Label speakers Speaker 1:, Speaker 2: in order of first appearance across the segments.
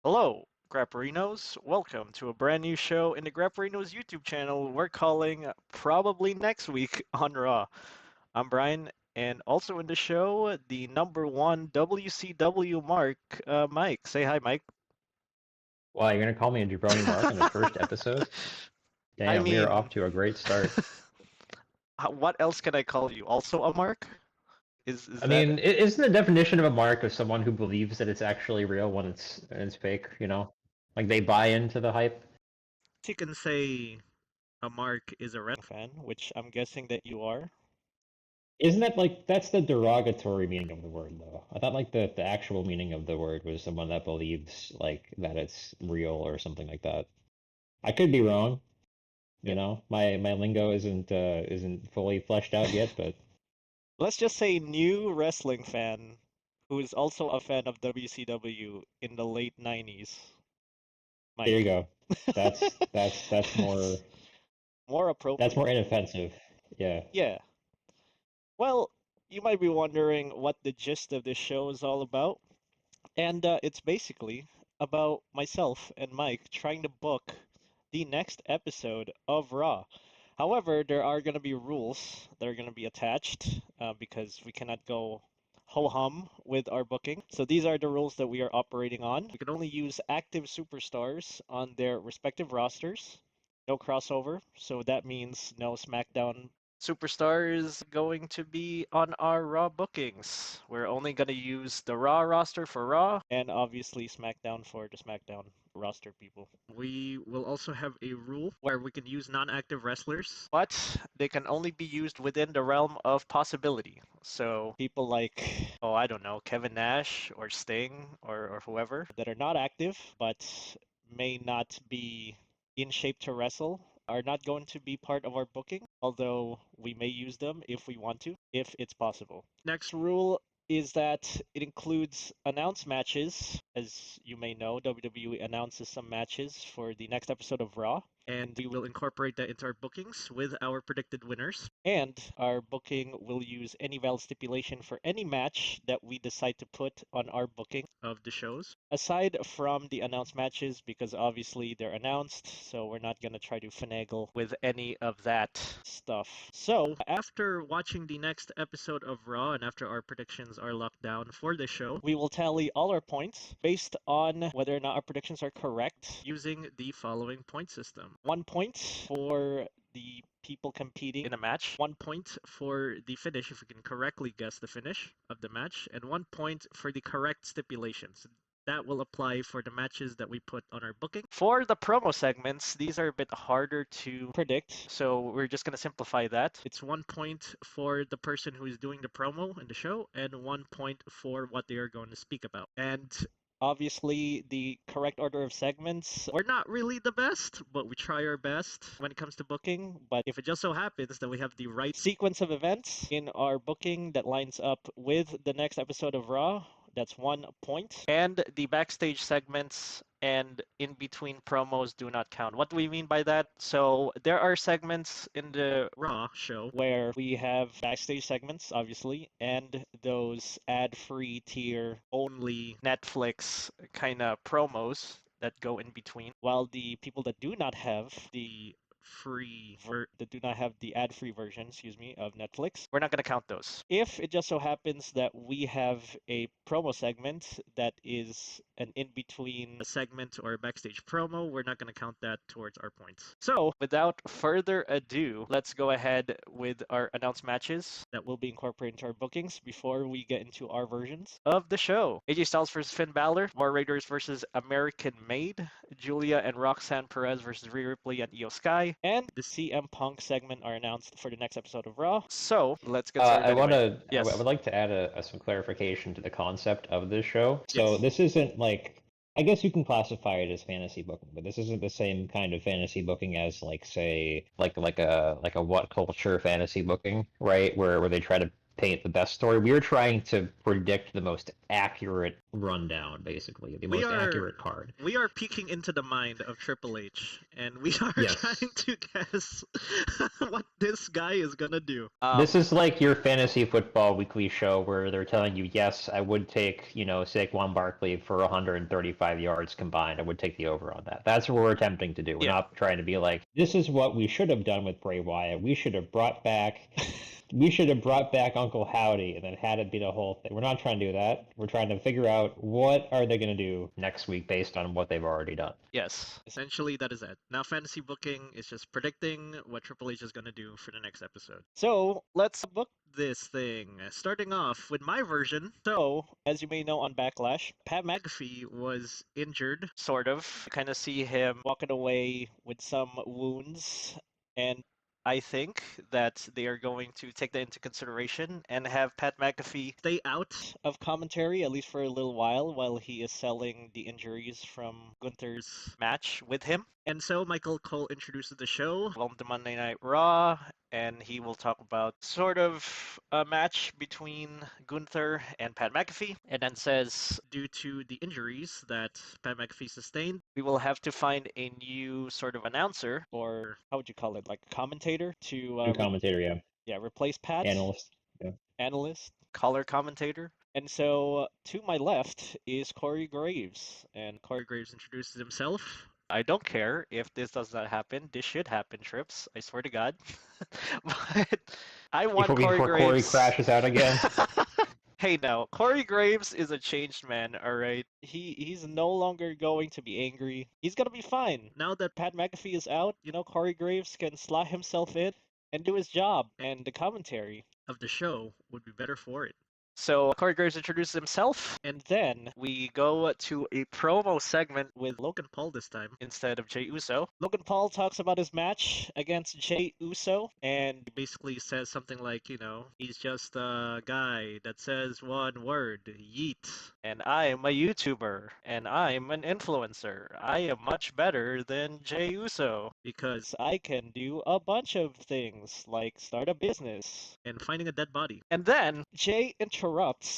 Speaker 1: Hello, Grapparinos. Welcome to a brand new show in the Grapparinos YouTube channel we're calling Probably Next Week on Raw. I'm Brian, and also in the show, the number one WCW Mark, Mike. Say hi, Mike.
Speaker 2: Wow, you're gonna call me a jabroni Mark on the first episode?
Speaker 1: I
Speaker 2: Damn, we are off
Speaker 1: mean,
Speaker 2: to a great start.
Speaker 1: what else can I call you? Also a Mark? Is
Speaker 2: I
Speaker 1: that?
Speaker 2: mean, isn't the definition of a mark of someone who believes that it's actually real when it's fake, you know? Like they buy into the hype?
Speaker 1: You can say a Mark is a wrestling fan, which I'm guessing that you are.
Speaker 2: Isn't that like that's the derogatory meaning of the word though? I thought like the actual meaning of the word was someone that believes like that it's real or something like that. I could be wrong, you know? My lingo isn't fully fleshed out yet, but
Speaker 1: Let's just say new wrestling fan who is also a fan of WCW in the late 90s.
Speaker 2: there you
Speaker 1: Mike.
Speaker 2: go. That's
Speaker 1: More
Speaker 2: That's more
Speaker 1: appropriate.
Speaker 2: inoffensive. Yeah.
Speaker 1: Yeah. Well, you might be wondering what the gist of this show is all about. And it's basically about myself and Mike trying to book the next episode of Raw. However, there are going to be rules that are going to be attached because we cannot go ho hum with our booking. So these are the rules that we are operating on. We can only use active superstars on their respective rosters. No crossover, so that means no SmackDown superstar is going to be on our Raw bookings. We're only going to use the Raw roster for Raw and obviously SmackDown for the SmackDown roster people. We will also have a rule where we can use non active wrestlers, but they can only be used within the realm of possibility. So people like, oh, I don't know, Kevin Nash or Sting or whoever that are not active but may not be in shape to wrestle are not going to be part of our booking, although we may use them if we want to, if it's possible. Next rule is that it includes announced matches. As you may know, WWE announces some matches for the next episode of Raw, and we will incorporate that into our bookings with our predicted winners. And our booking will use any valid stipulation for any match that we decide to put on our booking of the shows. Aside from the announced matches, because obviously they're announced, so we're not going to try to finagle with any of that stuff. So, after watching the next episode of Raw and after our predictions are locked down for the show, we will tally all our points based on whether or not our predictions are correct using the following point system: 1 point for the people competing in a match, 1 point for the finish if we can correctly guess the finish of the match, and 1 point for the correct stipulations. That will apply for the matches that we put on our booking. For the promo segments, these are a bit harder to predict, so we're just going to simplify that. It's 1 point for the person who is doing the promo in the show, and 1 point for what they are going to speak about. And obviously, the correct order of segments, we're not really the best, but we try our best when it comes to booking. But if it just so happens that we have the right sequence of events in our booking that lines up with the next episode of Raw, that's 1 point. And the backstage segments and in between promos do not count. What do we mean by that? So there are segments in the Raw show where we have backstage segments, obviously, and those ad-free tier only Netflix kind of promos that go in between. While the people that do not have the that do not have the ad-free version, excuse me, of Netflix, we're not going to count those. If it just so happens that we have a promo segment that is an in-between segment or a backstage promo, we're not going to count that towards our points. So, without further ado, let's go ahead with our announced matches that will be incorporated into our bookings before we get into our versions of the show. AJ Styles versus Finn Balor, War Raiders versus American Made, Julia and Roxanne Perez versus Rhea Ripley and Io Sky, and the CM Punk segment are announced for the next episode of Raw. So let's get started anyway.
Speaker 2: I would
Speaker 1: Yes.
Speaker 2: like to add some clarification to the concept of this show. So
Speaker 1: Yes.
Speaker 2: this isn't like, I guess you can classify it as fantasy booking, but this isn't the same kind of fantasy booking as like say like a what culture fantasy booking, right? Where they try to paint the best story. We were trying to predict the most accurate rundown, basically, the most accurate card.
Speaker 1: We are peeking into the mind of Triple H, and we are
Speaker 2: Yes.
Speaker 1: trying to guess what this guy is gonna do.
Speaker 2: This is like your fantasy football weekly show where they're telling you, yes, I would take, Saquon Barkley for 135 yards combined. I would take the over on that. That's what we're attempting to do. We're
Speaker 1: Yeah.
Speaker 2: not trying to be like, this is what we should have done with Bray Wyatt. We should have brought back Uncle Howdy and then had it be the whole thing. We're not trying to do that. We're trying to figure out what are they going to do next week based on what they've already done.
Speaker 1: Yes, essentially that is it. Now, fantasy booking is just predicting what Triple H is going to do for the next episode. So, let's book this thing. Starting off with my version. So, as you may know on Backlash, Pat McAfee was injured, sort of. You kind of see him walking away with some wounds, and I think that they are going to take that into consideration and have Pat McAfee stay out of commentary, at least for a little while he is selling the injuries from Gunther's match with him. And so Michael Cole introduces the show, welcome to Monday Night Raw, and he will talk about sort of a match between Gunther and Pat McAfee, and then says, due to the injuries that Pat McAfee sustained, we will have to find a new sort of announcer, or how would you call it, like a commentator, to
Speaker 2: New commentator, yeah.
Speaker 1: replace Pat.
Speaker 2: Analyst. Yeah.
Speaker 1: Analyst, color commentator. And so to my left is Corey Graves, and Corey Graves introduces himself. I don't care if this does not happen. This should happen, Trips. I swear to God. But I want Corey
Speaker 2: Before Corey
Speaker 1: Graves.
Speaker 2: crashes out again.
Speaker 1: Hey now, Corey Graves is a changed man, alright? He's no longer going to be angry. He's gonna be fine. Now that Pat McAfee is out, Corey Graves can slot himself in and do his job, and the commentary of the show would be better for it. So Corey Graves introduces himself, and then we go to a promo segment with Logan Paul this time instead of Jey Uso. Logan Paul talks about his match against Jey Uso, and he basically says something like, he's just a guy that says one word, yeet. And I'm a YouTuber, and I'm an influencer. I am much better than Jey Uso because I can do a bunch of things, like start a business and finding a dead body. And then Jay interrupts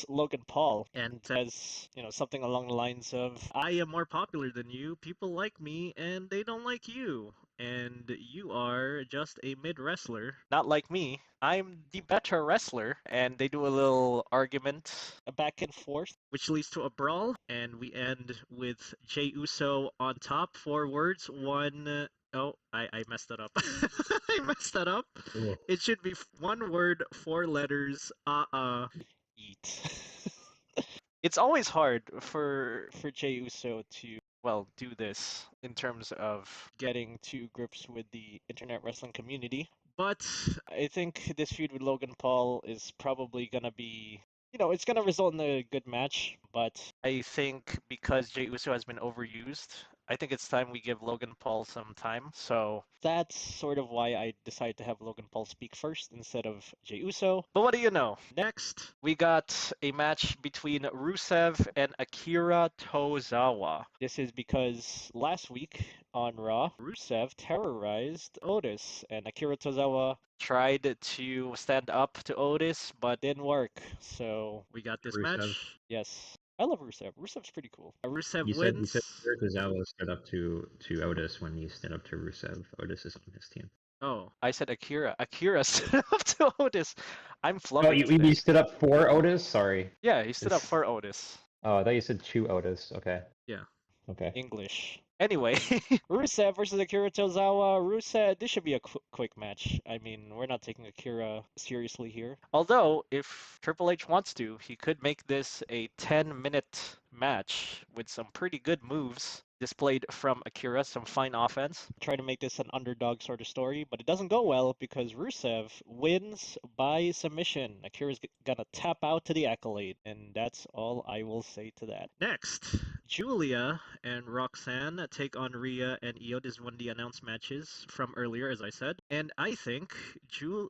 Speaker 1: Logan Paul and says, something along the lines of, I am more popular than you, people like me, and they don't like you. And you are just a mid wrestler. Not like me. I'm the better wrestler. And they do a little argument, a back and forth, which leads to a brawl. And we end with Jey Uso on top. 4 words. One. Oh, I messed that up. I messed that up.
Speaker 2: Ooh.
Speaker 1: It should be 1 word, 4 letters. Eat. It's always hard for Jey Uso to do this in terms of getting to grips with the internet wrestling community. But I think this feud with Logan Paul is probably gonna be, it's gonna result in a good match. But I think because Jey Uso has been overused, I think it's time we give Logan Paul some time. So that's sort of why I decided to have Logan Paul speak first instead of Jey Uso. But what do you know? Next, we got a match between Rusev and Akira Tozawa. This is because last week on Raw, Rusev terrorized Otis, and Akira Tozawa tried to stand up to Otis, but didn't work. So we got this
Speaker 2: Rusev.
Speaker 1: match. Yes. I love Rusev. Rusev's pretty cool. Rusev
Speaker 2: You
Speaker 1: wins.
Speaker 2: said Tozawa stood up to Otis when you stood up to Rusev. Otis is on his team.
Speaker 1: Oh, I said Akira. Akira stood up to Otis. I'm
Speaker 2: Oh,
Speaker 1: flubbing
Speaker 2: you
Speaker 1: today.
Speaker 2: stood up for Otis? Sorry.
Speaker 1: Yeah, he stood up for Otis.
Speaker 2: Oh, I thought you said to Otis. Okay.
Speaker 1: Yeah.
Speaker 2: Okay.
Speaker 1: English. Anyway, Rusev versus Akira Tozawa. Rusev, this should be a quick match. I mean, we're not taking Akira seriously here. Although, if Triple H wants to, he could make this a 10-minute match with some pretty good moves displayed from Akira, some fine offense. Try to make this an underdog sort of story, but it doesn't go well because Rusev wins by submission. Akira's gonna tap out to the accolade, and that's all I will say to that. Next, Julia and Roxanne take on Rhea and Io. This is one of the announced matches from earlier, as I said. And I think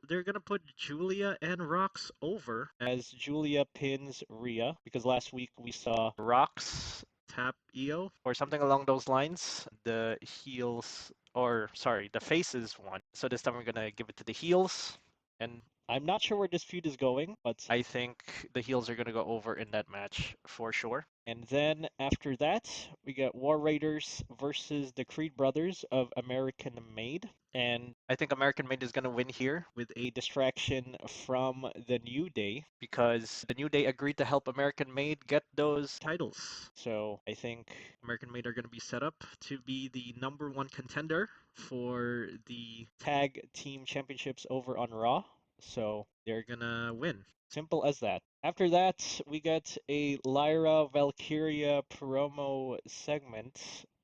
Speaker 1: they're going to put Julia and Rox over as Julia pins Rhea, because last week we saw Rox tap Io or something along those lines. The heels, or sorry, the faces won. So this time we're going to give it to the heels. And I'm not sure where this feud is going, but I think the heels are going to go over in that match for sure. And then after that, we get War Raiders versus the Creed Brothers of American Made. And I think American Made is going to win here with a distraction from the New Day because the New Day agreed to help American Made get those titles. So I think American Made are going to be set up to be the number one contender for the tag team championships over on Raw. So they're gonna win. Simple as that. After that, we get a Lyra Valkyria promo segment.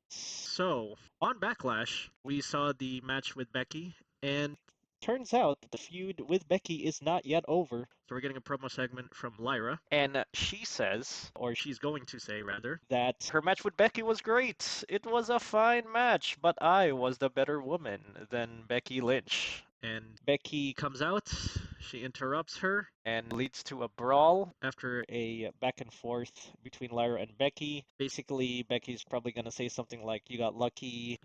Speaker 1: So, on Backlash, we saw the match with Becky, and turns out that the feud with Becky is not yet over. So we're getting a promo segment from Lyra, and she says, or she's going to say rather, that her match with Becky was great. It was a fine match, but I was the better woman than Becky Lynch. And Becky comes out, she interrupts her, and leads to a brawl after a back and forth between Lyra and Becky. Basically, Becky's probably going to say something like, "You got lucky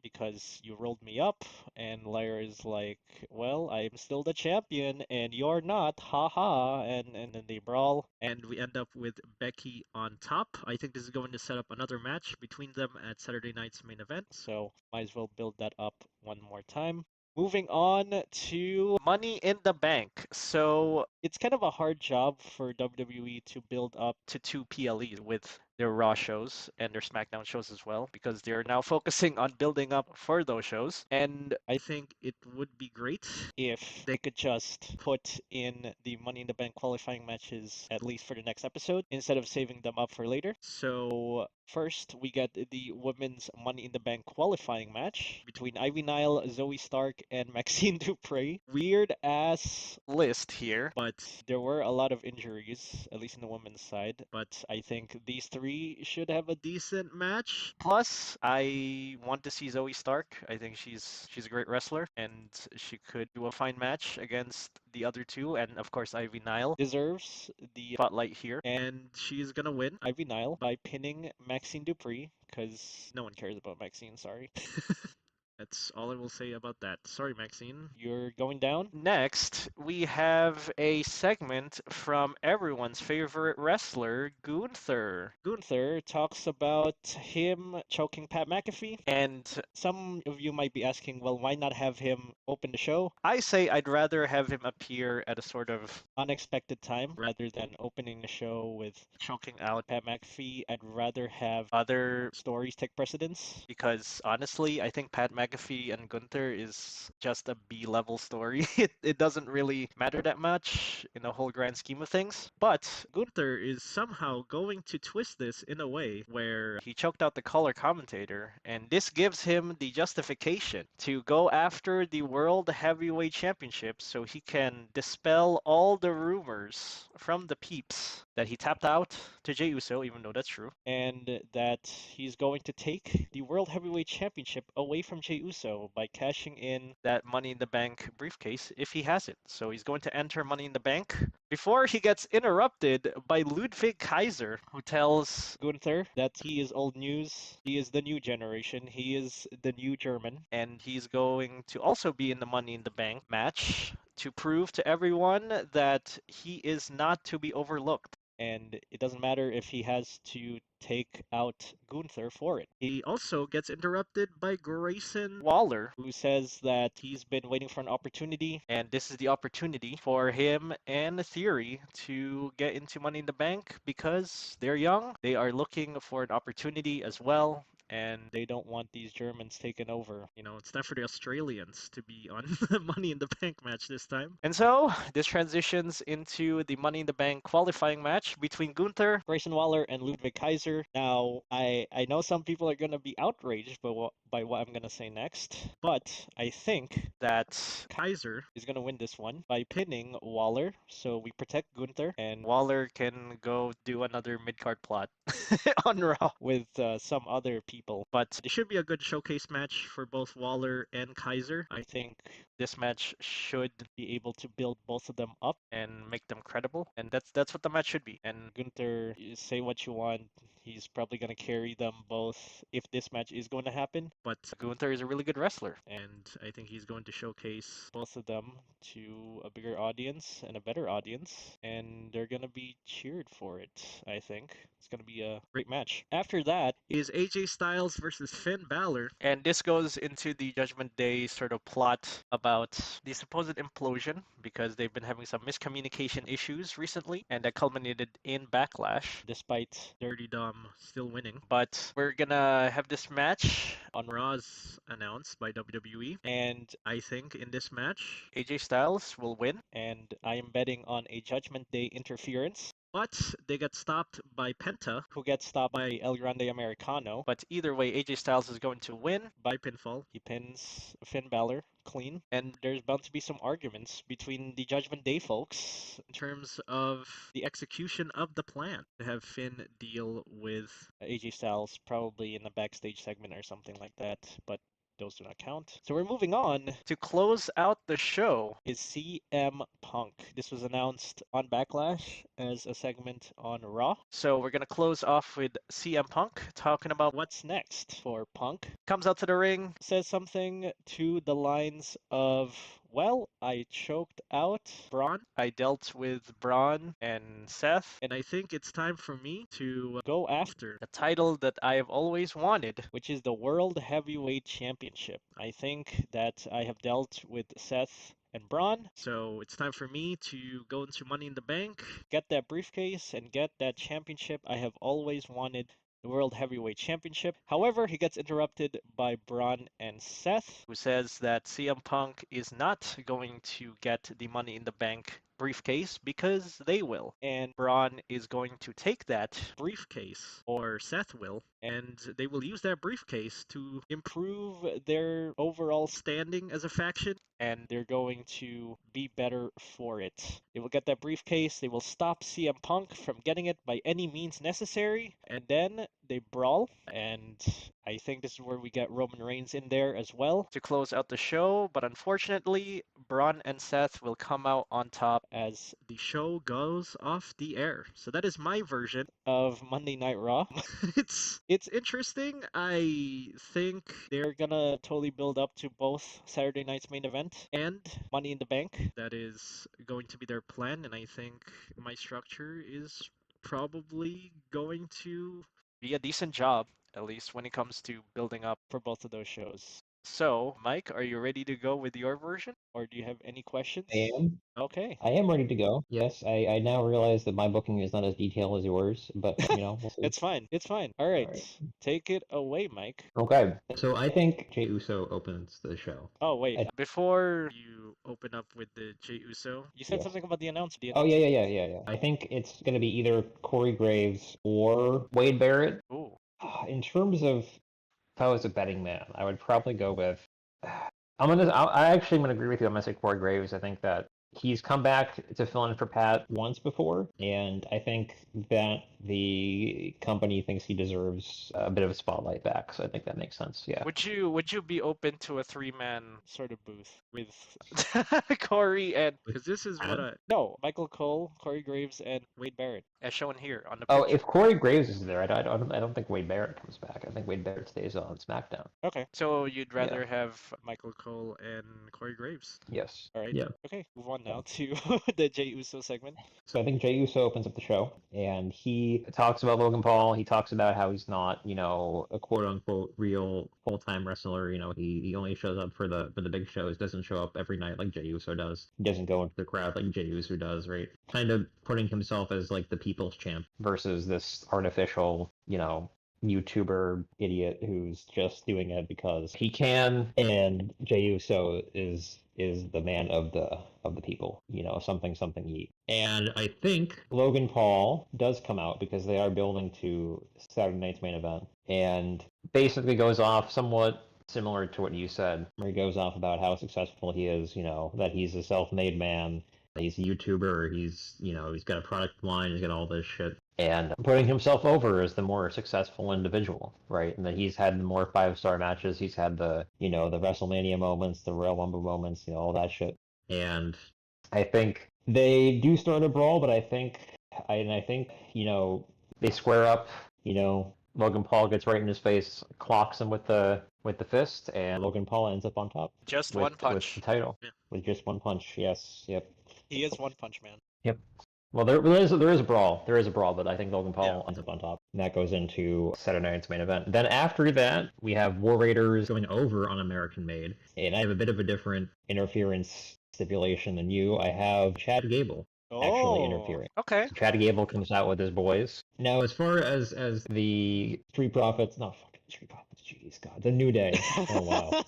Speaker 1: because you rolled me up." And Lyra is like, "Well, I'm still the champion, and you're not, haha." And then they brawl, and we end up with Becky on top. I think this is going to set up another match between them at Saturday night's main event, so might as well build that up one more time. Moving on to Money in the Bank. So it's kind of a hard job for WWE to build up to two PLEs with their Raw shows and their SmackDown shows as well, because they're now focusing on building up for those shows. And I think it would be great if they could just put in the Money in the Bank qualifying matches at least for the next episode instead of saving them up for later. So first, we get the women's Money in the Bank qualifying match between Ivy Nile, Zoe Stark, and Maxine Dupri. Weird ass list here, but there were a lot of injuries, at least in the women's side. But I think these three should have a decent match. Plus, I want to see Zoe Stark. I think she's a great wrestler, and she could do a fine match against the other two. And of course, Ivy Nile deserves the spotlight here, and she's gonna win Ivy Nile by pinning Maxine Dupri because no one cares about Maxine. Sorry. That's all I will say about that. Sorry, Maxine. You're going down. Next, we have a segment from everyone's favorite wrestler, Gunther. Gunther talks about him choking Pat McAfee, and some of you might be asking, well, why not have him open the show? I say I'd rather have him appear at a sort of unexpected time rather than opening the show with choking out Pat McAfee. I'd rather have other stories take precedence because honestly, I think Pat McAfee and Gunther is just a B-level story. It doesn't really matter that much in the whole grand scheme of things. But Gunther is somehow going to twist this in a way where he choked out the color commentator, and this gives him the justification to go after the World Heavyweight Championship so he can dispel all the rumors from the peeps that he tapped out to Jey Uso, even though that's true, and that he's going to take the World Heavyweight Championship away from Jey Uso by cashing in that Money in the Bank briefcase if he has it. So he's going to enter Money in the Bank before he gets interrupted by Ludwig Kaiser, who tells Gunther that he is old news, he is the new generation, he is the new German, and he's going to also be in the Money in the Bank match to prove to everyone that he is not to be overlooked. And it doesn't matter if he has to take out Gunther for it. He also gets interrupted by Grayson Waller, who says that he's been waiting for an opportunity, and this is the opportunity for him and Theory to get into Money in the Bank because they're young. They are looking for an opportunity as well, and they don't want these Germans taken over. You know, it's time for the Australians to be on the Money in the Bank match this time. And so this transitions into the Money in the Bank qualifying match between Gunther, Grayson Waller, and Ludwig Kaiser. Now, I know some people are going to be outraged by what I'm going to say next, but I think that Kaiser is going to win this one by pinning Waller. So we protect Gunther, and Waller can go do another mid-card plot on Raw with some other people. But it should be a good showcase match for both Waller and Kaiser. I think this match should be able to build both of them up and make them credible, and that's what the match should be. And Gunther, say what you want, he's probably going to carry them both if this match is going to happen. But Gunther is a really good wrestler, and I think he's going to showcase both of them to a bigger audience and a better audience, and they're going to be cheered for it, I think. It's going to be a great match. After that is AJ Styles versus Finn Balor, and this goes into the Judgment Day sort of plot about the supposed implosion because they've been having some miscommunication issues recently, and that culminated in Backlash, despite Dirty Dom still winning. But we're gonna have this match on Raw's announced by WWE, and I think in this match, AJ Styles will win, and I am betting on a Judgment Day interference. But they get stopped by Penta, who gets stopped by El Grande Americano. But either way, AJ Styles is going to win by pinfall. He pins Finn Balor clean. And there's bound to be some arguments between the Judgment Day folks in terms of the execution of the plan to have Finn deal with AJ Styles, probably in a backstage segment or something like that. But those do not count. So we're moving on. To close out the show is CM Punk. This was announced on Backlash as a segment on Raw. So we're going to close off with CM Punk talking about what's next for Punk. Comes out to the ring, says something to the lines of, well, I choked out Braun. I dealt with Braun and Seth, and I think it's time for me to go after the title that I have always wanted, which is the World Heavyweight Championship. I think that I have dealt with Seth and Braun, so it's time for me to go into Money in the Bank, get that briefcase, and get that championship I have always wanted, the World Heavyweight Championship. However, he gets interrupted by Braun and Seth, who says that CM Punk is not going to get the Money in the Bank briefcase because they will. And Braun is going to take that briefcase, or Seth will, and they will use that briefcase to improve their overall standing as a faction, and they're going to be better for it. They will get that briefcase, they will stop CM Punk from getting it by any means necessary, and then they brawl, and I think this is where we get Roman Reigns in there as well to close out the show, but unfortunately, Braun and Seth will come out on top as the show goes off the air. So that is my version of Monday Night Raw. it's interesting. I think they're gonna totally build up to both Saturday night's main event and Money in the Bank. That is going to be their plan, and I think my structure is probably going to be a decent job, at least when it comes to building up for both of those shows. So, Mike, are you ready to go with your version, or do you have any questions?
Speaker 2: I am.
Speaker 1: Okay.
Speaker 2: I am ready to go. Yes, I now realize that my booking is not as detailed as yours, but we'll see.
Speaker 1: It's fine. It's fine. All right.
Speaker 2: All right.
Speaker 1: Take it away, Mike.
Speaker 2: Okay. So I think Jey Uso opens the show.
Speaker 1: Oh, wait. Before you open up with the Jey Uso, you said
Speaker 2: Yes.
Speaker 1: something about the announcement.
Speaker 2: Oh yeah. I think it's gonna be either Corey Graves or Wade Barrett.
Speaker 1: Ooh.
Speaker 2: In terms of if I was a betting man, I would probably go with. I actually am gonna agree with you. I'm gonna say Corey Graves. I think that he's come back to fill in for Pat once before, and I think that the company thinks he deserves a bit of a spotlight back. So I think that makes sense. Yeah.
Speaker 1: Would you be open to a 3-man sort of booth with Corey and because this is what I no Michael Cole, Corey Graves, and Wade Barrett as shown here on the
Speaker 2: Oh,
Speaker 1: picture.
Speaker 2: if Corey Graves is there, I don't think Wade Barrett comes back. I think Wade Barrett stays on SmackDown.
Speaker 1: Okay, so you'd rather have Michael Cole and Corey Graves.
Speaker 2: Yes.
Speaker 1: All right.
Speaker 2: Yeah.
Speaker 1: Okay, move on now to the Jey Uso segment.
Speaker 2: So I think Jey Uso opens up the show, and he talks about Logan Paul. He talks about how he's not, a quote unquote real full time wrestler. He only shows up for the big shows. Doesn't show up every night like Jey Uso does. He doesn't go into the crowd like Jey Uso does. Right. Kind of putting himself as like the people's champ versus this artificial, YouTuber idiot who's just doing it because he can, and Jey Uso is the man of the people, something ye. And I think Logan Paul does come out because they are building to Saturday night's main event, and basically goes off somewhat similar to what you said, where he goes off about how successful he is, that he's a self-made man, He's a YouTuber. He's got a product line. He's got all this shit, and putting himself over as the more successful individual, right? And that he's had the more 5-star matches. He's had the the WrestleMania moments, the Royal Rumble moments, all that shit. And I think they do start a brawl, but I think they square up. Logan Paul gets right in his face, clocks him with the fist, and Logan Paul ends up on top
Speaker 1: Just one
Speaker 2: with the
Speaker 1: punch.
Speaker 2: title
Speaker 1: Yeah.
Speaker 2: with just one punch. Yes, yep,
Speaker 1: He is One Punch Man.
Speaker 2: yep. Well, there is a brawl. There is a brawl, but I think Logan
Speaker 1: Yeah.
Speaker 2: Paul ends up on top. And that goes into Saturday night's main event. Then after that, we have War Raiders going over on American Made, and I have a bit of a different interference stipulation than you. I have Chad Gable actually interfering.
Speaker 1: Okay.
Speaker 2: So Chad Gable comes out with his boys. Now, as far as the Street Profits, no fucking Street Profits, jeez, God, the New Day. Oh wow.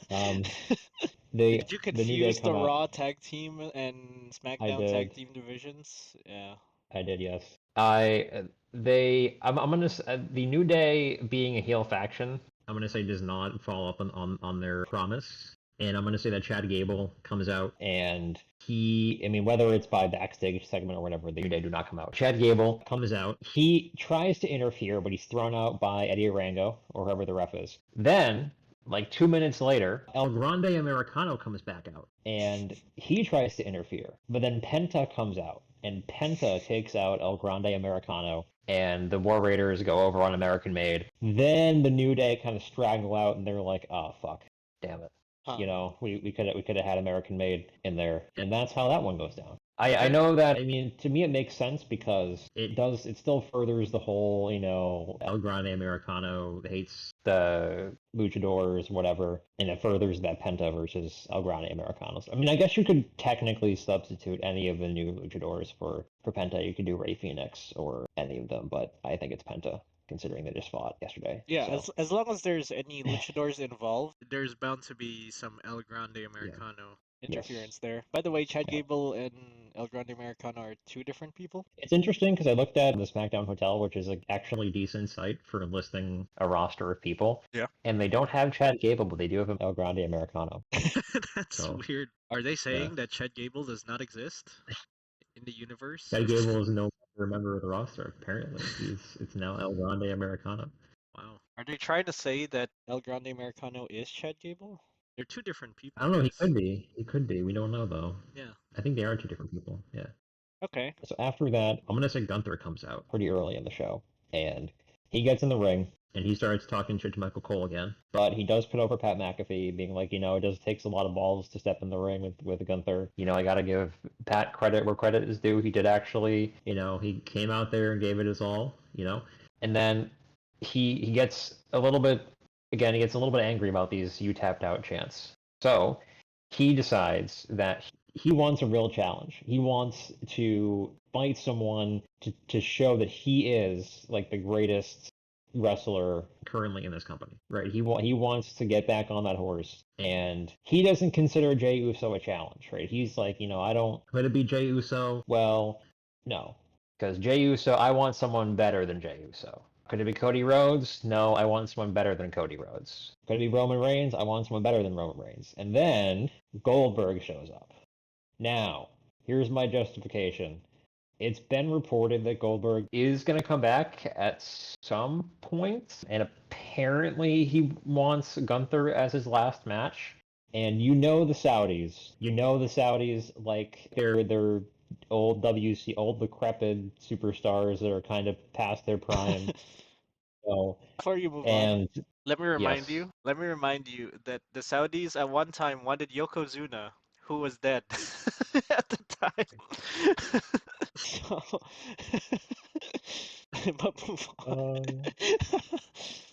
Speaker 1: Did you
Speaker 2: The New Day
Speaker 1: confuse the
Speaker 2: come out.
Speaker 1: Raw tag team and
Speaker 2: I
Speaker 1: SmackDown tag
Speaker 2: did.
Speaker 1: team divisions? Yeah.
Speaker 2: I did, yes. I'm gonna the New Day being a heel faction. I'm gonna say does not follow up on their promise, and I'm gonna say that Chad Gable comes out and I mean, whether it's by backstage segment or whatever, the New Day do not come out. Chad Gable comes out. He tries to interfere, but he's thrown out by Eddie Arango or whoever the ref is. Then like 2 minutes later, El Grande Americano comes back out and he tries to interfere. But then Penta comes out and Penta takes out El Grande Americano and the War Raiders go over on American Made. Then the New Day kind of straggle out and they're like, oh fuck, damn it.
Speaker 1: Huh.
Speaker 2: We could have had American Made in there. And that's how that one goes down. I
Speaker 1: Okay.
Speaker 2: know that, I mean, to me it makes sense because it still furthers the whole, El Grande Americano hates the luchadors, whatever, and it furthers that Penta versus El Grande Americanos. I mean, I guess you could technically substitute any of the new luchadors for Penta. You could do Rey Fenix or any of them, but I think it's Penta considering they just fought yesterday.
Speaker 1: Yeah,
Speaker 2: So,
Speaker 1: as long as there's any luchadors involved, there's bound to be some El Grande
Speaker 2: yeah.
Speaker 1: Americano
Speaker 2: Yes.
Speaker 1: interference there. By the way, Chad
Speaker 2: Yeah.
Speaker 1: Gable and El Grande Americano are two different people.
Speaker 2: It's interesting because I looked at the SmackDown Hotel, which is an actually decent site for listing a roster of people,
Speaker 1: Yeah.
Speaker 2: and they don't have Chad Gable, but they do have El Grande Americano.
Speaker 1: That's
Speaker 2: So,
Speaker 1: weird. Are they
Speaker 2: yeah.
Speaker 1: saying that Chad Gable does not exist in the universe?
Speaker 2: Chad Gable is no longer a member of the roster, apparently. It's now El Grande Americano.
Speaker 1: Wow. Are they trying to say that El Grande Americano is Chad Gable? They're two different
Speaker 2: I
Speaker 1: people,
Speaker 2: don't know, he
Speaker 1: guys.
Speaker 2: could be. He could be. We don't know though.
Speaker 1: Yeah.
Speaker 2: I think they are two different people. Yeah.
Speaker 1: Okay.
Speaker 2: So after that, I'm gonna say Gunther comes out pretty early in the show, and he gets in the ring and he starts talking shit to Michael Cole again. But he does put over Pat McAfee, being like, it does takes a lot of balls to step in the ring with Gunther. I gotta give Pat credit where credit is due. He did actually, he came out there and gave it his all. And then he gets a little bit again. He gets a little bit angry about these "you tapped out" chants. So he decides that he wants a real challenge. He wants to fight someone to show that he is like the greatest wrestler currently in this company, right? He wants to get back on that horse, and he doesn't consider Jey Uso a challenge, right? He's like, I don't. Could it be Jey Uso? Well, no, because Jey Uso, I want someone better than Jey Uso. Could it be Cody Rhodes? No, I want someone better than Cody Rhodes. Could it be Roman Reigns? I want someone better than Roman Reigns. And then Goldberg shows up. Now, here's my justification. It's been reported that Goldberg is going to come back at some point, and apparently he wants Gunther as his last match. And the Saudis. The Saudis, like they're old decrepit superstars that are kind of past their prime. So,
Speaker 1: Before you move on,
Speaker 2: and
Speaker 1: let me
Speaker 2: yes,
Speaker 1: remind you. Let me remind you that the Saudis at one time wanted Yokozuna, who was dead at the time. So, but move on.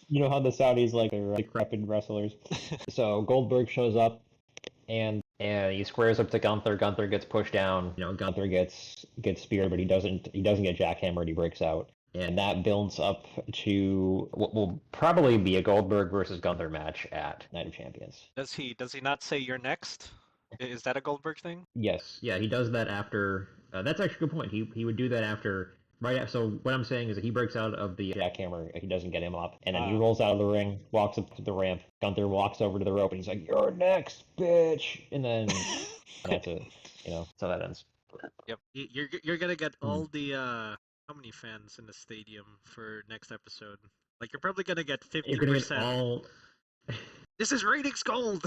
Speaker 2: you know how the Saudis like they're decrepit wrestlers. So Goldberg shows up and he squares up to Gunther. Gunther gets pushed down. Gunther gets speared, but he doesn't get jackhammered. He breaks out, and that builds up to what will probably be a Goldberg versus Gunther match at Night of Champions.
Speaker 1: Does he not say you're next? Is that a Goldberg thing?
Speaker 2: Yes, yeah, he does that after. That's actually a good point. He would do that after. Right. So what I'm saying is that he breaks out of the jackhammer. He doesn't get him up, and then he rolls out of the ring, walks up to the ramp. Gunther walks over to the rope, and he's like, "You're next, bitch!" And then that's it. So that ends.
Speaker 1: Yep. You're gonna get
Speaker 2: Hmm.
Speaker 1: all the how many fans in the stadium for next episode? Like you're probably gonna get
Speaker 2: You're
Speaker 1: fifty
Speaker 2: gonna get
Speaker 1: percent.
Speaker 2: all.
Speaker 1: This is ratings gold,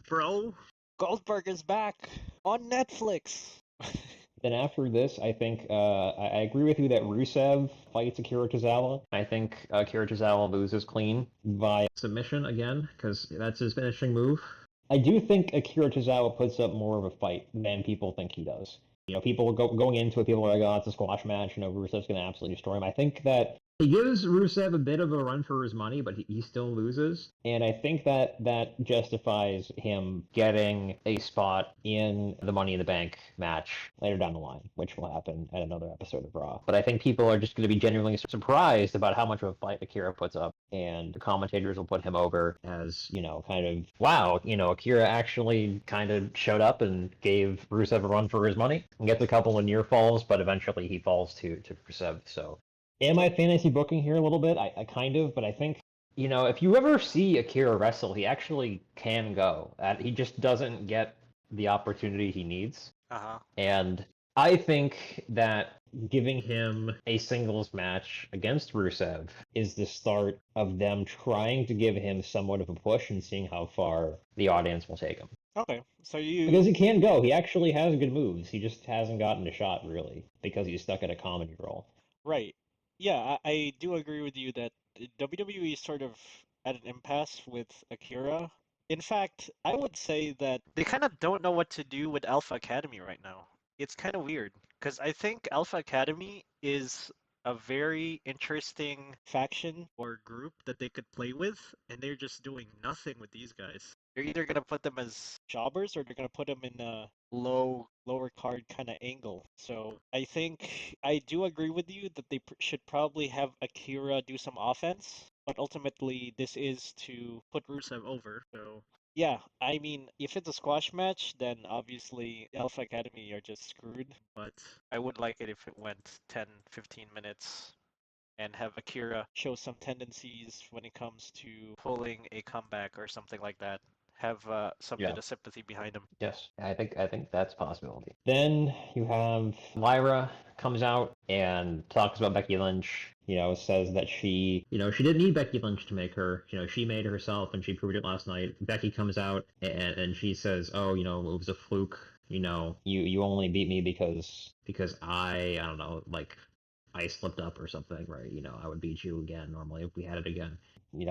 Speaker 1: bro. Goldberg is back on Netflix.
Speaker 2: Then after this, I think I agree with you that Rusev fights Akira Tozawa. I think Akira Tozawa loses clean by submission again because that's his finishing move. I do think Akira Tozawa puts up more of a fight than people think he does. People going into it, people are like, "Oh, it's a squash match. Rusev's going to absolutely destroy him." I think that he gives Rusev a bit of a run for his money, but he still loses. And I think that justifies him getting a spot in the Money in the Bank match later down the line, which will happen at another episode of Raw. But I think people are just going to be genuinely surprised about how much of a fight Akira puts up, and the commentators will put him over as, kind of, wow, Akira actually kind of showed up and gave Rusev a run for his money and gets a couple of near falls, but eventually he falls to Rusev. So am I fantasy booking here a little bit? I kind of, but I think if you ever see Akira wrestle, he actually can go. He just doesn't get the opportunity he needs.
Speaker 1: Uh-huh.
Speaker 2: And I think that giving him a singles match against Rusev is the start of them trying to give him somewhat of a push and seeing how far the audience will take him.
Speaker 1: Okay, so
Speaker 2: Because
Speaker 1: you
Speaker 2: he can go. He actually has good moves. He just hasn't gotten a shot, really, because he's stuck in a comedy role.
Speaker 1: right. Yeah, I do agree with you that WWE is sort of at an impasse with Akira. In fact, I would say that they kind of don't know what to do with Alpha Academy right now. It's kind of weird because I think Alpha Academy is a very interesting faction or group that they could play with, and they're just doing nothing with these guys. They're either gonna put them as jobbers or they're gonna put them in a lower card kind of angle. So I think I do agree with you that they should probably have Akira do some offense, but ultimately this is to put Rusev over. So yeah, I mean, if it's a squash match, then obviously Alpha Academy are just screwed. But I would like it if it went 10, 15 minutes and have Akira show some tendencies when it comes to pulling a comeback or something like that. Have some
Speaker 2: Yeah.
Speaker 1: bit of sympathy behind him.
Speaker 2: Yes, I think that's a possibility. Then you have Lyra comes out and talks about Becky Lynch. Says that she didn't need Becky Lynch to make her. She made herself, and she proved it last night. Becky comes out and she says, "Oh, it was a fluke. You only beat me because I don't know, like I slipped up or something, right? I would beat you again normally if we had it again."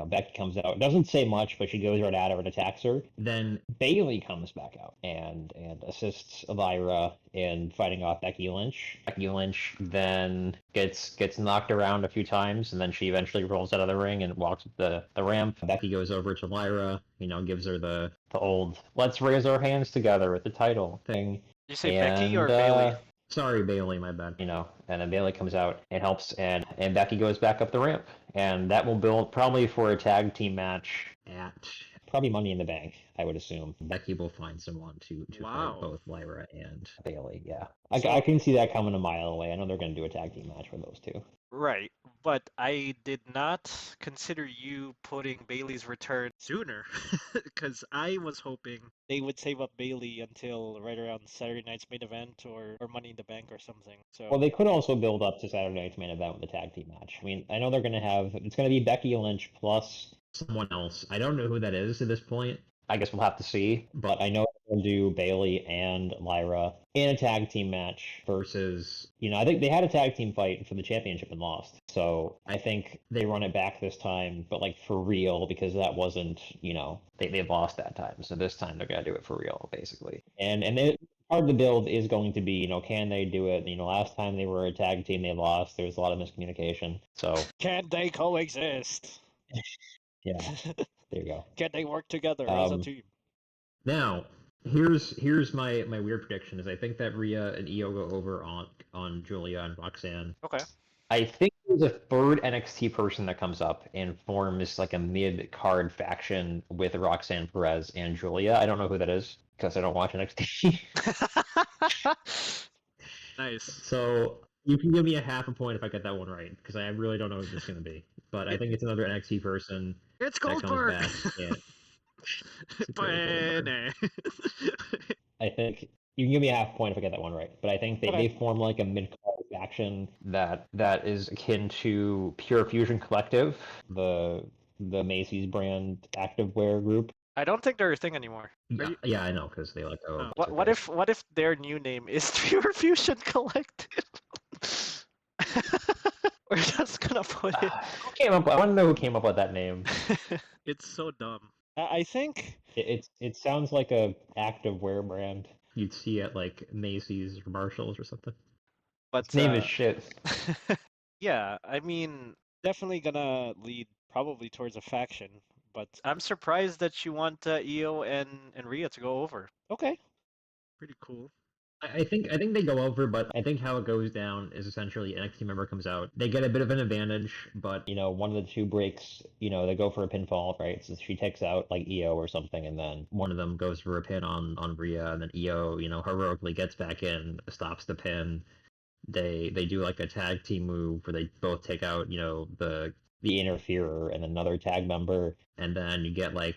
Speaker 2: Becky comes out, doesn't say much, but she goes right at her and attacks her. Then Bailey comes back out and assists Elvira in fighting off Becky Lynch. Becky Lynch then gets knocked around a few times, and then she eventually rolls out of the ring and walks up the ramp. Becky goes over to Lyra, gives her the old "let's raise our hands together" with the title thing,
Speaker 1: You say Becky
Speaker 2: and
Speaker 1: or Bailey?
Speaker 2: sorry, Bailey, my bad. And then Bailey comes out and helps, and Becky goes back up the ramp, and that will build probably for a tag team match at probably Money in the Bank, I would assume. Becky will find someone to fight
Speaker 1: Wow.
Speaker 2: both Lyra and Bailey. Yeah, I
Speaker 1: So,
Speaker 2: can see that coming a mile away. I know they're going to do a tag team match for those two.
Speaker 1: right. But I did not consider you putting Bailey's return sooner because I was hoping they would save up Bailey until right around Saturday night's main event or Money in the Bank or something.
Speaker 2: Well,
Speaker 1: So,
Speaker 2: they could also build up to Saturday night's main event with a tag team match. I mean, I know they're going to have it's going to be Becky Lynch plus someone else. I don't know who that is at this point. I guess we'll have to see. But I know they'll do Bailey and Lyra in a tag team match versus, I think they had a tag team fight for the championship and lost. So I think they run it back this time, but like for real, because that wasn't, they lost that time. So this time they're going to do it for real, basically. And they, part of the build is going to be, can they do it? Last time they were a tag team, they lost. There was a lot of miscommunication. So
Speaker 1: can they coexist?
Speaker 2: yeah, there you go.
Speaker 1: Can they work together as a
Speaker 2: Um,
Speaker 1: team?
Speaker 2: Now, here's my weird prediction is I think that Rhea and Io go over on Julia and Roxanne.
Speaker 1: Okay.
Speaker 2: I think there's a third NXT person that comes up and forms like a mid card faction with Roxanne Perez and Julia. I don't know who that is because I don't watch NXT.
Speaker 1: Nice.
Speaker 2: So you can give me a half a point if I get that one right because I really don't know who this is going to be. But I
Speaker 1: It,
Speaker 2: think it's another NXT person
Speaker 1: it's
Speaker 2: that comes
Speaker 1: Goldberg.
Speaker 2: back and it's very Goldberg.
Speaker 1: Bene.
Speaker 2: I think You can give me a half point if I get that one right. But I think they
Speaker 1: Okay.
Speaker 2: form like a mid-card faction that is akin to Pure Fusion Collective, the Macy's brand activewear group.
Speaker 1: I don't think they're a thing anymore. Are
Speaker 2: Yeah,
Speaker 1: you?
Speaker 2: yeah, I know because they let go of
Speaker 1: Oh.
Speaker 2: what's
Speaker 1: What
Speaker 2: her
Speaker 1: what
Speaker 2: face.
Speaker 1: if their new name is Pure Fusion Collective? We're just gonna put it.
Speaker 2: Who came up? I want to know who came up with that name.
Speaker 1: It's so dumb. I think
Speaker 2: It sounds like a activewear brand you'd see at like Macy's or Marshalls or something. Its
Speaker 1: but
Speaker 2: name is shit.
Speaker 1: yeah, I mean, definitely gonna lead probably towards a faction, but I'm surprised that you want Io and Rhea to go over. Okay, pretty cool.
Speaker 2: I think they go over, but I think how it goes down is essentially an NXT member comes out. They get a bit of an advantage, but one of the two breaks, they go for a pinfall, right? So she takes out like Io or something, and then one of them goes for a pin on Rhea, and then Io, heroically gets back in, stops the pin. They do like a tag team move where they both take out, the interferer and another tag member, and then you get like,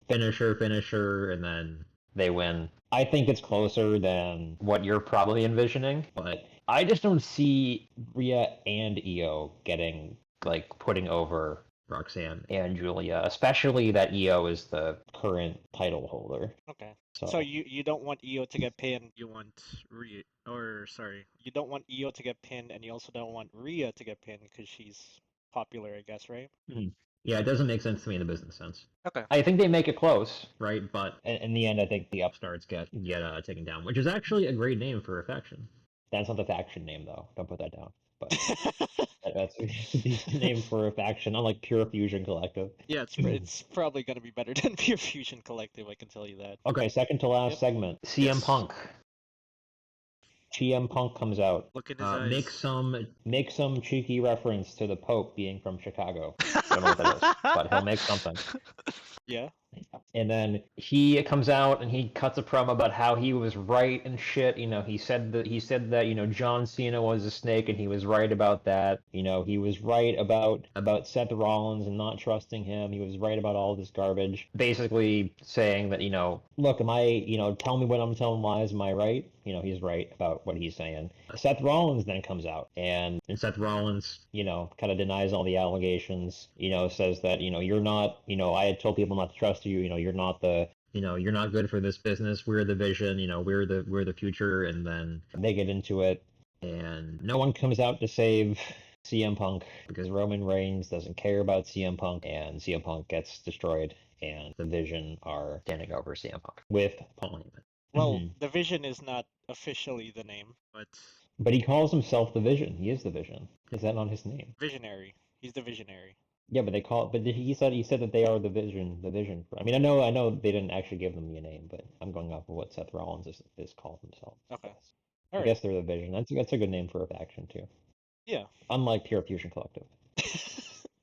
Speaker 2: finisher, and then they win. I think it's closer than what you're probably envisioning, but I just don't see Rhea and Io getting like putting over Roxanne and Julia, especially that Io is the current title holder.
Speaker 1: Okay.
Speaker 2: So,
Speaker 1: So you don't want Io to get pinned. You want Rhea, or sorry, you don't want Io to get pinned, and you also don't want Rhea to get pinned because she's popular, I guess, right?
Speaker 2: yeah, it doesn't make sense to me in the business sense.
Speaker 1: Okay.
Speaker 2: I think they make it close, right? But in the end, I think the upstarts get taken down, which is actually a great name for a faction. That's not the faction name, though. Don't put that down. But that's a decent name for a faction, unlike Pure Fusion Collective.
Speaker 1: Yeah, it's probably gonna be better than Pure Fusion Collective, I can tell you that.
Speaker 2: Okay, second to last
Speaker 1: Yep.
Speaker 2: segment. CM
Speaker 1: Yes.
Speaker 2: Punk. CM Punk comes out.
Speaker 1: Look in his
Speaker 2: Make
Speaker 1: eyes.
Speaker 2: some cheeky reference to the Pope being from Chicago. Don't know what that is, but he'll make something.
Speaker 1: Yeah.
Speaker 2: And then he comes out and he cuts a promo about how he was right and shit. He said that John Cena was a snake and he was right about that. He was right about Seth Rollins and not trusting him. He was right about all this garbage. Basically saying that look, am I tell me when I'm telling lies. Am I right? He's right about what he's saying. Seth Rollins then comes out and Seth Rollins kind of denies all the allegations. Says that you're not. I had told people not to trust you. You're not the. You're not good for this business. We're the vision. We're the future. And then they get into it, and no one comes out to save CM Punk because Roman Reigns doesn't care about CM Punk, and CM Punk gets destroyed, and the Vision are standing over CM Punk with Paul Heyman.
Speaker 1: Well, the Vision is not officially the name,
Speaker 2: But he calls himself the Vision. He is the Vision. Is that not his name?
Speaker 1: Visionary. He's the Visionary.
Speaker 2: Yeah, but they call it. But he said that they are the Vision. The Vision. I mean, I know they didn't actually give them a name, but I'm going off of what Seth Rollins is called himself.
Speaker 1: Okay.
Speaker 2: I guess they're the Vision. That's a good name for a faction too.
Speaker 1: Yeah.
Speaker 2: Unlike Pure Fusion Collective.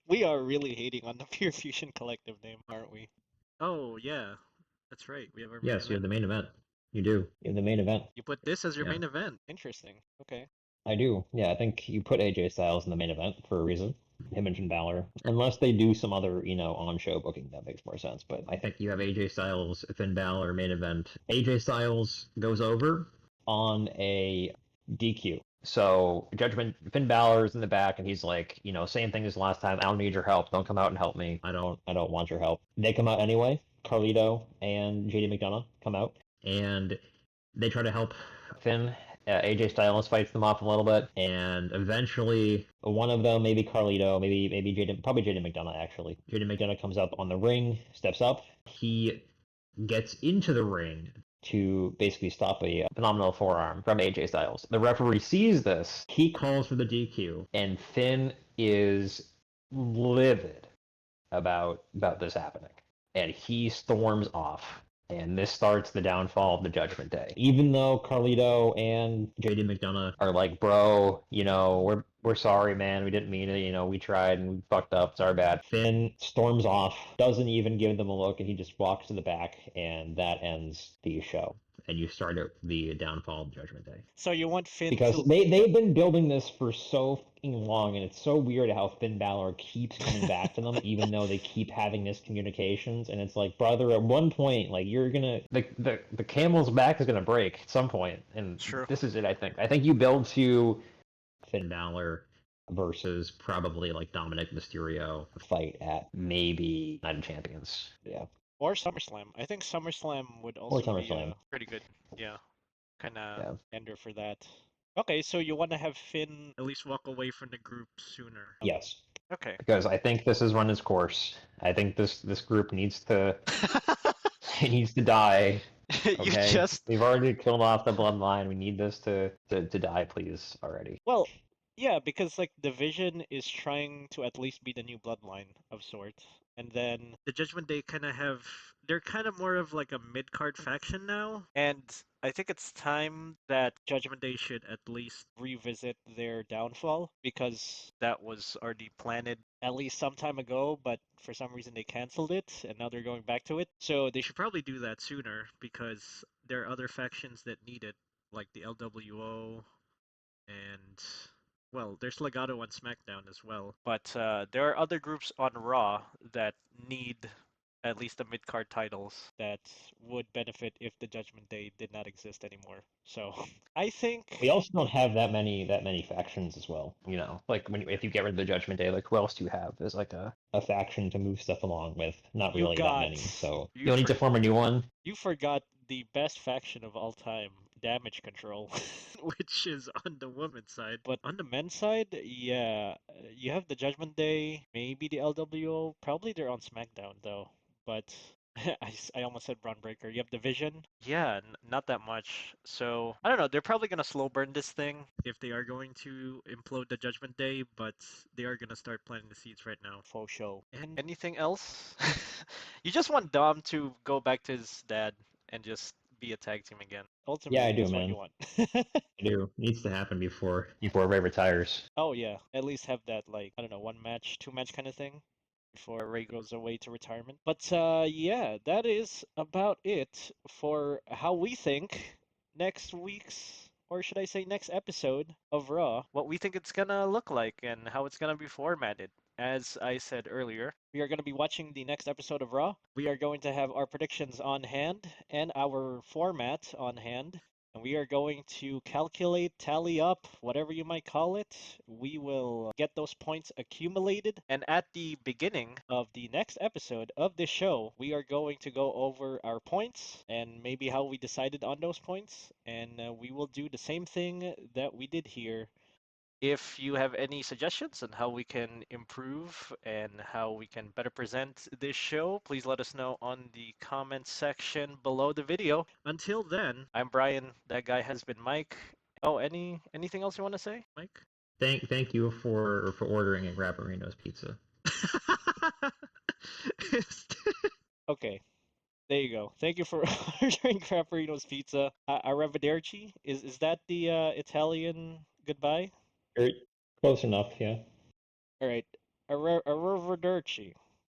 Speaker 1: We are really hating on the Pure Fusion Collective name, aren't we? Oh yeah, that's right. We have our main
Speaker 2: Yes, you have
Speaker 1: event.
Speaker 2: the main event. You do. You have the main event.
Speaker 1: You put this as your
Speaker 2: Yeah.
Speaker 1: main event. Interesting. Okay.
Speaker 2: I do. Yeah, I think you put AJ Styles in the main event for a reason. Him and Finn Balor. Unless they do some other, on-show booking, that makes more sense. But I think you have AJ Styles, Finn Balor main event. AJ Styles goes over on a DQ. So Judgment Finn Balor's in the back and he's like, same thing as last time. I don't need your help. Don't come out and help me. I don't want your help. They come out anyway. Carlito and JD McDonough come out and they try to help Finn. AJ Styles fights them off a little bit, and eventually one of them, maybe Carlito, maybe Jaden, probably Jaden McDonough actually. Jaden McDonough comes up on the ring, steps up. He gets into the ring to basically stop a phenomenal forearm from AJ Styles. The referee sees this. He calls for the DQ, and Finn is livid about this happening, and he storms off. And this starts the downfall of the Judgment Day. Even though Carlito and JD McDonough are like, bro, we're sorry, man. We didn't mean it. We tried and we fucked up. It's our bad. Finn storms off, doesn't even give them a look, and he just walks to the back, and that ends the show. and you start at the downfall of Judgment Day.
Speaker 1: So you want Finn
Speaker 2: Because
Speaker 1: to.
Speaker 2: they've been building this for so fucking long, and it's so weird how Finn Balor keeps coming back to them, even though they keep having this communications. And it's like, brother, at one point, like you're gonna the camel's back is gonna break at some point, and
Speaker 1: True.
Speaker 2: this is it. I think. I think you build to Finn Balor versus probably like Dominic Mysterio fight at maybe Night of Champions. Yeah,
Speaker 1: Or SummerSlam. I think SummerSlam would
Speaker 2: or
Speaker 1: also be
Speaker 2: SummerSlam.
Speaker 1: pretty good. Yeah, kind of
Speaker 2: Yeah.
Speaker 1: ender for that. Okay, so you want to have Finn at least walk away from the group sooner.
Speaker 2: Yes.
Speaker 1: Okay.
Speaker 2: Because I think this has run its course. I think this group needs to it needs to die.
Speaker 1: You
Speaker 2: Okay,
Speaker 1: just.
Speaker 2: we've already killed off the bloodline. We need this to die, please, already.
Speaker 1: Well, yeah, because like Division is trying to at least be the new bloodline of sorts. And then the Judgment Day kind of have. They're kind of more of like a mid card faction now. And I think it's time that Judgment Day should at least revisit their downfall because that was already planted at least some time ago, but for some reason they canceled it and now they're going back to it. So they should probably do that sooner because there are other factions that need it, like the LWO and well, there's Legato on SmackDown as well. But there are other groups on Raw that need at least the mid card titles that would benefit if the Judgment Day did not exist anymore. So I
Speaker 2: We
Speaker 1: think
Speaker 2: also don't have that many factions as well. You know, like when if you get rid of the Judgment Day, like who else do you have as like a faction to move stuff along with? Not
Speaker 1: you
Speaker 2: really that
Speaker 1: got
Speaker 2: many. So
Speaker 1: you
Speaker 2: you'll need
Speaker 1: for
Speaker 2: to form a new one.
Speaker 1: you forgot the best faction of all time, Damage Control, which is on the women's side. But on the men's side, yeah, you have the Judgment Day, maybe the LWO. Probably they're on SmackDown though. But I almost said Braun Breaker. You have Division. Yeah, not that much. So I don't know. They're probably gonna slow burn this thing if they are going to implode the Judgment Day, but they are gonna start planting the seeds right now. Faux show. And anything else? You just want Dom to go back to his dad and just be a tag team again.
Speaker 2: Yeah, I
Speaker 1: Ultimately,
Speaker 2: do,
Speaker 1: that's what you
Speaker 2: man.
Speaker 1: want.
Speaker 2: I do. Needs to happen before Ray retires.
Speaker 1: Oh yeah, at least have that like I don't know, one match, two match kind of thing before Ray goes away to retirement. But yeah, that is about it for how we think next week's, or should I say next episode of Raw, what we think it's gonna look like and how it's gonna be formatted. As I said earlier, we are going to be watching the next episode of Raw. We are going to have our predictions on hand and our format on hand. And we are going to calculate, tally up, whatever you might call it. We will get those points accumulated. And at the beginning of the next episode of this show, we are going to go over our points and maybe how we decided on those points. And we will do the same thing that we did here. If you have any suggestions on how we can improve and how we can better present this show, please let us know on the comment section below the video. Until then, I'm Brian. That guy has been Mike. Oh, anything else you want to say, Mike?
Speaker 2: Thank you for ordering at Rapperino's Pizza.
Speaker 1: Okay, there you go. Thank you for ordering Crapperino's Pizza. Arrivederci. Is that the Italian goodbye?
Speaker 2: Close enough, yeah.
Speaker 1: All right. Arrivederci.